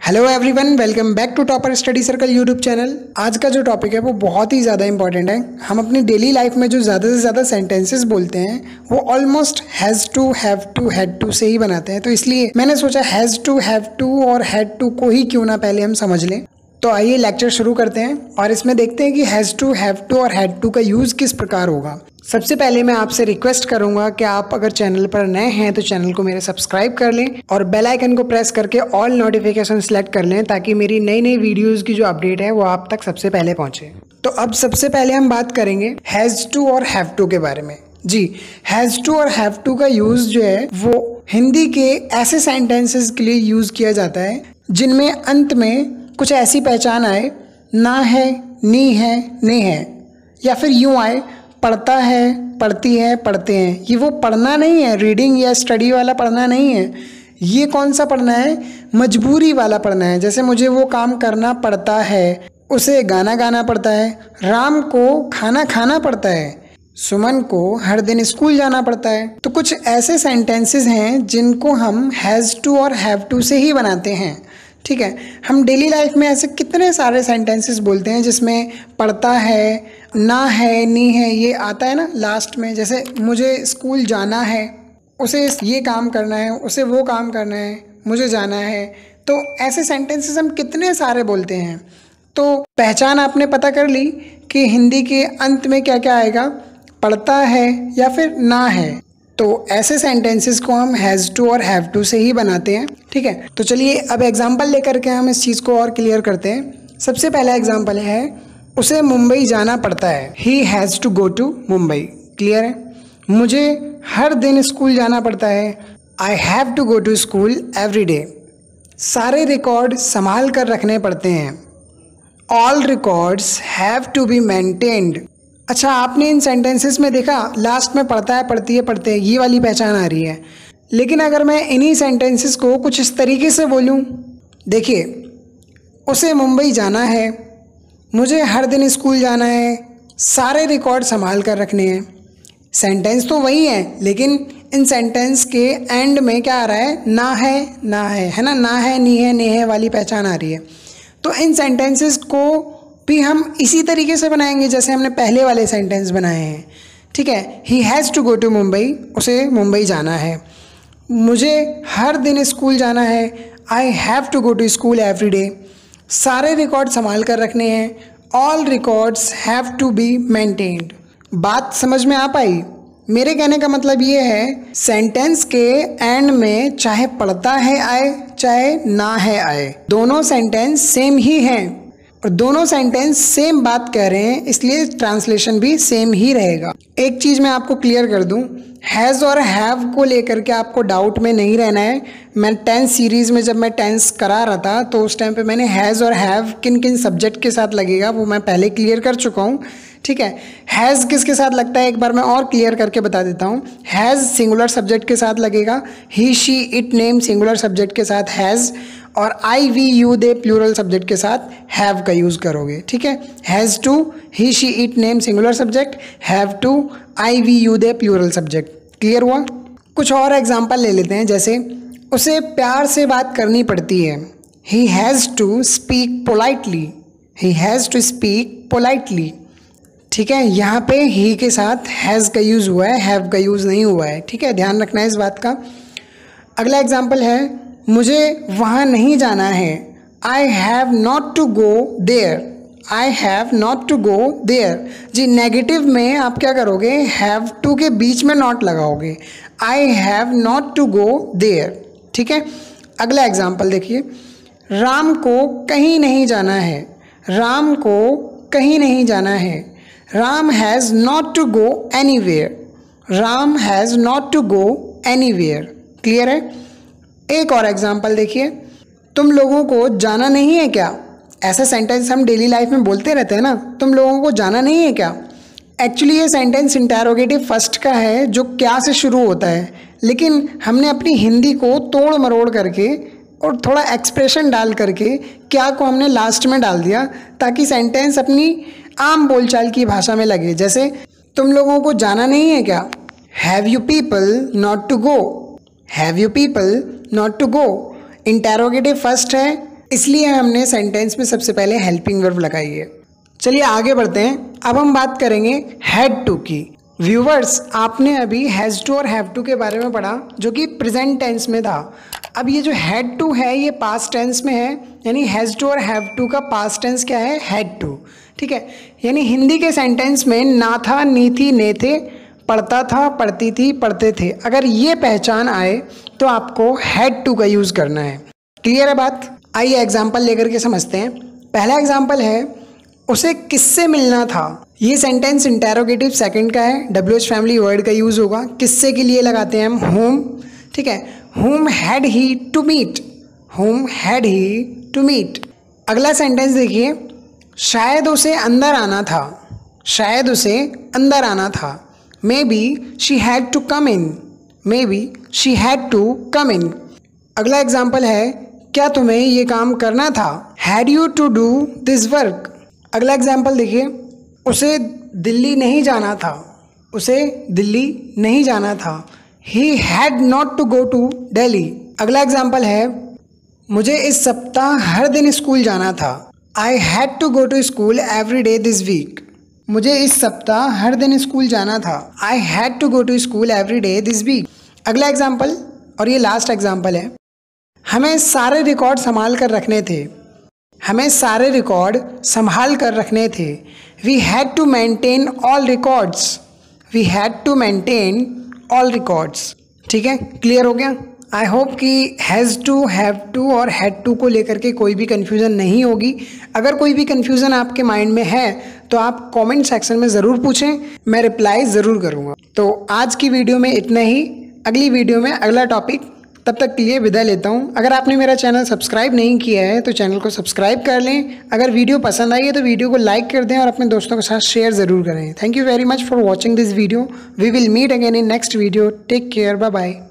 Hello everyone, welcome back to Topper Study Circle YouTube channel. आज का जो topic है वो बहुत ही ज़्यादा इंपॉर्टेंट है। हम अपनी डेली लाइफ में जो ज़्यादा से ज़्यादा सेंटेंसेस बोलते हैं वो almost has to, have to, had to से ही बनाते हैं। तो इसलिए मैंने सोचा हैज़ टू, हैव टू और हैड टू को ही क्यों ना पहले हम समझ लें। तो आइए लेक्चर शुरू करते हैं और इसमें देखते हैं कि हैज़ टू, हैव टू और हैड टू का यूज़ किस प्रकार होगा। सबसे पहले मैं आपसे रिक्वेस्ट करूंगा कि आप अगर चैनल पर नए हैं तो चैनल को मेरे सब्सक्राइब कर लें और बेल आइकन को प्रेस करके ऑल नोटिफिकेशन सेलेक्ट कर लें ताकि मेरी नई नई वीडियोस की जो अपडेट है वो आप तक सबसे पहले पहुंचे। तो अब सबसे पहले हम बात करेंगे हैज़ टू और हैव टू के बारे में। जी, हैज़ टू और हैव टू का यूज़ जो है वो हिंदी के ऐसे सेंटेंसेस के लिए यूज़ किया जाता है जिनमें अंत में कुछ ऐसी पहचान आए, ना है, नी है, ने है, या फिर यूँ आए पढ़ता है, पढ़ती है, पढ़ते हैं। ये वो पढ़ना नहीं है, रीडिंग या स्टडी वाला पढ़ना नहीं है। ये कौन सा पढ़ना है? मजबूरी वाला पढ़ना है। जैसे मुझे वो काम करना पड़ता है, उसे गाना गाना पड़ता है, राम को खाना खाना पड़ता है, सुमन को हर दिन स्कूल जाना पड़ता है। तो कुछ ऐसे सेंटेंसेस हैं जिनको हम हैज़ टू और हैव टू से ही बनाते हैं। ठीक है, हम डेली लाइफ में ऐसे कितने सारे सेंटेंसेस बोलते हैं जिसमें पढ़ता है, ना है, नी है, ये आता है ना लास्ट में। जैसे मुझे स्कूल जाना है, उसे ये काम करना है, उसे वो काम करना है, मुझे जाना है। तो ऐसे सेंटेंसेस हम कितने सारे बोलते हैं। तो पहचान आपने पता कर ली कि हिंदी के अंत में क्या क्या आएगा, पढ़ता है या फिर ना है। तो ऐसे सेंटेंसेस को हम हैज़ टू और हैव टू से ही बनाते हैं। ठीक है, तो चलिए अब एग्जांपल लेकर के हम इस चीज़ को और क्लियर करते हैं। सबसे पहला एग्जांपल है, उसे मुंबई जाना पड़ता है। He has to go to Mumbai. Clear है? मुझे हर दिन स्कूल जाना पड़ता है। I have to go to school every day. सारे रिकॉर्ड संभाल कर रखने पड़ते हैं। All records have to be maintained. अच्छा, आपने इन सेंटेंसेस में देखा लास्ट में पढ़ता है, पढ़ती है, पढ़ते हैं, ये वाली पहचान आ रही है। लेकिन अगर मैं इन्हीं सेंटेंसेस को कुछ इस तरीके से बोलूं, देखिए, उसे मुंबई जाना है, मुझे हर दिन स्कूल जाना है, सारे रिकॉर्ड संभाल कर रखने हैं। सेंटेंस तो वही है, लेकिन इन सेंटेंस के एंड में क्या आ रहा है? ना है, ना है ना, ना है, नी है, ने है वाली पहचान आ रही है। तो इन सेंटेंसेस को भी हम इसी तरीके से बनाएंगे जैसे हमने पहले वाले सेंटेंस बनाए हैं। ठीक है, he has to go to Mumbai, उसे मुंबई जाना है। मुझे हर दिन स्कूल जाना है, I have to go to school every day. सारे रिकॉर्ड संभाल कर रखने हैं, all records have to be maintained. बात समझ में आ पाई? मेरे कहने का मतलब ये है, सेंटेंस के एंड में चाहे पढ़ता है आए, चाहे ना है आए, दोनों सेंटेंस सेम ही हैं और दोनों सेंटेंस सेम बात कह रहे हैं, इसलिए ट्रांसलेशन भी सेम ही रहेगा। एक चीज़ मैं आपको क्लियर कर दूं, हैज़ और हैव को लेकर के आपको डाउट में नहीं रहना है। मैं टेंस सीरीज़ में जब मैं टेंस करा रहा था तो उस टाइम पे मैंने हैज़ और हैव किन किन सब्जेक्ट के साथ लगेगा वो मैं पहले क्लियर कर चुका हूँ। ठीक है, हैज़ किसके साथ लगता है एक बार मैं और क्लियर करके बता देता हूँ। हैज़ सिंगुलर सब्जेक्ट के साथ लगेगा, he, she, it, name singular subject के साथ हैज़, और I, we, you, they plural subject के साथ हैव का यूज़ करोगे। ठीक है, has to, he, she, it, name singular subject, have to, I, we, you, they plural subject. Clear हुआ? कुछ और एग्जांपल ले लेते हैं। जैसे उसे प्यार से बात करनी पड़ती है। He has to speak politely. He has to speak politely. ठीक है, यहाँ पे ही के साथ हैज़ का यूज़ हुआ है, हैव का यूज़ नहीं हुआ है। ठीक है, ध्यान रखना है इस बात का। अगला एग्जाम्पल है, मुझे वहाँ नहीं जाना है। I have not to go there. I have not to go there. जी, नेगेटिव में आप क्या करोगे? हैव टू के बीच में नॉट लगाओगे। I have not to go there. ठीक है, अगला एग्जाम्पल देखिए, राम को कहीं नहीं जाना है। राम को कहीं नहीं जाना है। Ram has not to go anywhere. Ram has not to go anywhere. Clear है? एक और एग्जाम्पल देखिए, तुम लोगों को जाना नहीं है क्या? ऐसा सेंटेंस हम डेली लाइफ में बोलते रहते हैं ना, तुम लोगों को जाना नहीं है क्या? एक्चुअली ये सेंटेंस इंटरोगेटिव फर्स्ट का है जो क्या से शुरू होता है, लेकिन हमने अपनी हिंदी को तोड़ मरोड़ करके और थोड़ा एक्सप्रेशन डाल करके क्या को हमने लास्ट में डाल दिया ताकि सेंटेंस अपनी आम बोलचाल की भाषा में लगे। जैसे तुम लोगों को जाना नहीं है क्या? Have you people not to go. Have you people not to go. Interrogative first है, इसलिए हमने सेंटेंस में सबसे पहले हेल्पिंग वर्ब लगाई है। चलिए आगे बढ़ते हैं। अब हम बात करेंगे हैड टू की। व्यूवर्स, आपने अभी हैज़ टू और हैव टू के बारे में पढ़ा जो कि प्रेजेंट टेंस में था। अब ये जो हैड टू है ये पास्ट टेंस में है, यानी हैज़ टू और हैव टू का पास्ट टेंस क्या है? Had to. ठीक है, यानी हिंदी के सेंटेंस में ना था, नी थी, ने थे, पढ़ता था, पढ़ती थी, पढ़ते थे, अगर ये पहचान आए तो आपको हैड टू का यूज़ करना है। क्लियर है बात? आइए एग्जाम्पल लेकर के समझते हैं। पहला एग्जाम्पल है, उसे किससे मिलना था। ये सेंटेंस इंटेरोगेटिव सेकंड का है, WH फैमिली वर्ड का यूज़ होगा। किससे के लिए लगाते हैं हम? होम। ठीक है, home had he to meet, home had he to meet. अगला सेंटेंस देखिए, शायद उसे अंदर आना था, शायद उसे अंदर आना था। Maybe she had to come in, maybe she had to come in. अगला एग्जाम्पल है, क्या तुम्हें ये काम करना था? Had you to do this work. अगला एग्जाम्पल देखिए, उसे दिल्ली नहीं जाना था, उसे दिल्ली नहीं जाना था। He had not to go to Delhi. अगला एग्जाम्पल है, मुझे इस सप्ताह हर दिन स्कूल जाना था। I had to go to school every day this week. मुझे इस सप्ताह हर दिन स्कूल जाना था। I had to go to school every day this week. अगला एग्जाम्पल और ये लास्ट एग्जाम्पल है, हमें सारे रिकॉर्ड संभाल कर रखने थे, हमें सारे रिकॉर्ड संभाल कर रखने थे। We had to maintain all records, we had to maintain all records. ठीक है, क्लियर हो गया? आई होप कि हैज़ टू, हैव टू और हैड टू को लेकर के कोई भी कन्फ्यूज़न नहीं होगी। अगर कोई भी कन्फ्यूज़न आपके माइंड में है तो आप कमेंट सेक्शन में ज़रूर पूछें, मैं रिप्लाई ज़रूर करूँगा। तो आज की वीडियो में इतना ही, अगली वीडियो में अगला टॉपिक। तब तक के लिए विदा लेता हूँ। अगर आपने मेरा चैनल सब्सक्राइब नहीं किया है तो चैनल को सब्सक्राइब कर लें। अगर वीडियो पसंद आई है तो वीडियो को लाइक कर दें और अपने दोस्तों के साथ शेयर ज़रूर करें। Thank you very much for watching this video. We will meet again in next video. Take care, bye bye.